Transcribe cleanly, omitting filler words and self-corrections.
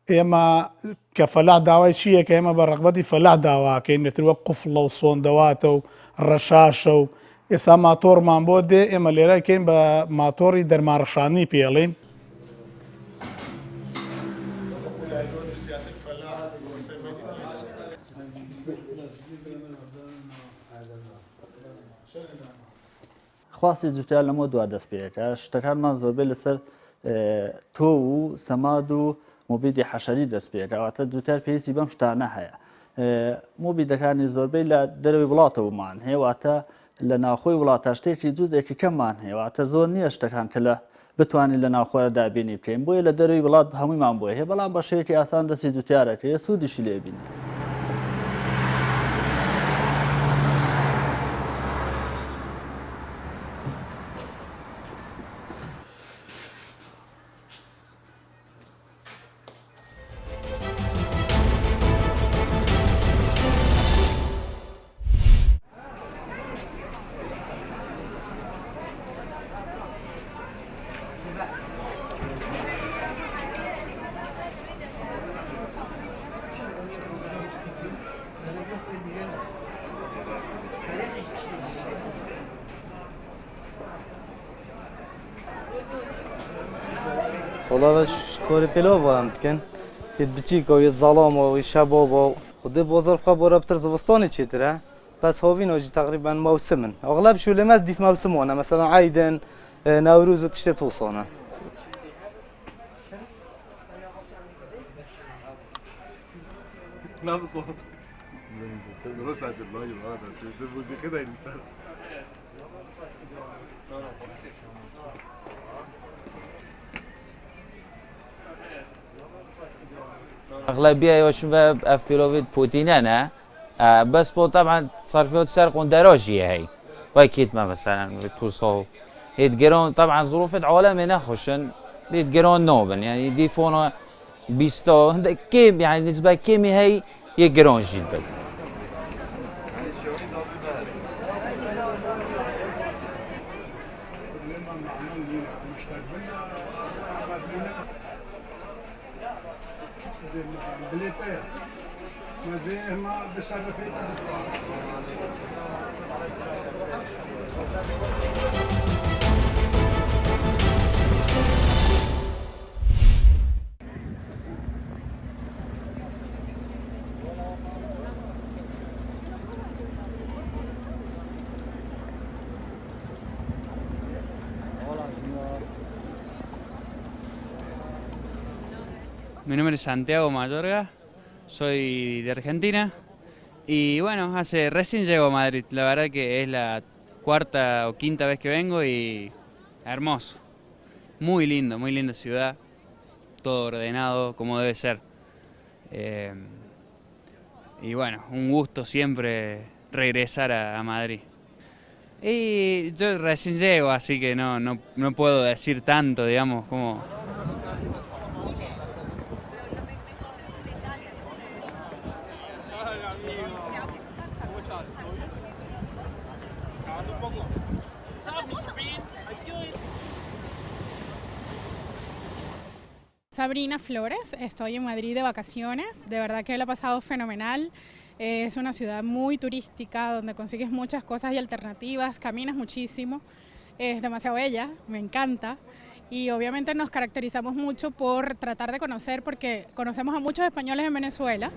ئێمە کە فەلاح داوای چییە کە ئێمە بە ڕغبەتی فەلاح داواکەین نێتر وەک قوفڵە و سۆندەواتە و ڕەشاشە و ئێستا ماتۆڕمان بۆ دێ ئێمە لێرەکەین بە ماتۆڕی دەرماڕەشانی پێڵین. خواستی جوتیان لەمە دوا دەست پێەکە شتەکانمان زۆربەی لەسەر تۆ و سەماد و مۆبیدی حەشەری دەست پێکەواتە جوتیار پێویستی بەم شتانە هەیە. مۆبیدەکانی زۆربەی لە دەرەوەی وڵاتەوەمان هەیەواتە لە ناوخۆی وڵاتە شتێکی جوزێکی کەممان هەیەواتە زۆر نییە شتەکان کە لە بتوانین لە ناوخۆیە دابینی بکەین بۆیە لە دەرەوەی وڵات هەموویمان بۆیە هەیە بەڵام بە شێوەیەکی ئاسان دەستی جوتیارەکەی سوودیشی لێبین. Solavş kori pilav vam dikin. Yed biçik o yed zalam o şabab o. Xude bozar xwa borabtır zivistani çetir ha. Bes havin oji takriben mevsimin. Aglab şu lemez dif mevsim ona. Mesela Aydın, Nevruz ve tişte tosana. Ne yapıyorsun? Burası acil lan gibi hadi. Çünkü bu zikir de insan. أغلبية يشوفها في بيلوفيت بوتينانا بس بو طبعا صار فيه تسرقون دراجية هي واكيد ما مثلا بتوصل يتقرون طبعا ظروف العالم نخشن يتقرون نوبن يعني يديفون بيستو كيم يعني نسبة كيمي هي يقرون جدا Mi nombre es Santiago Mayorga, soy de Argentina y bueno, recién llego a Madrid, la verdad que es la cuarta o quinta vez que vengo y hermoso, muy linda ciudad, todo ordenado como debe ser. Y bueno, un gusto siempre regresar a Madrid. Y yo recién llego, así que no puedo decir tanto, digamos, como... Sabrina Flores, estoy en Madrid de vacaciones, de verdad que lo he pasado fenomenal, es una ciudad muy turística donde consigues muchas cosas y alternativas, caminas muchísimo, es demasiado bella, me encanta y obviamente nos caracterizamos mucho por tratar de conocer porque conocemos a muchos españoles en Venezuela.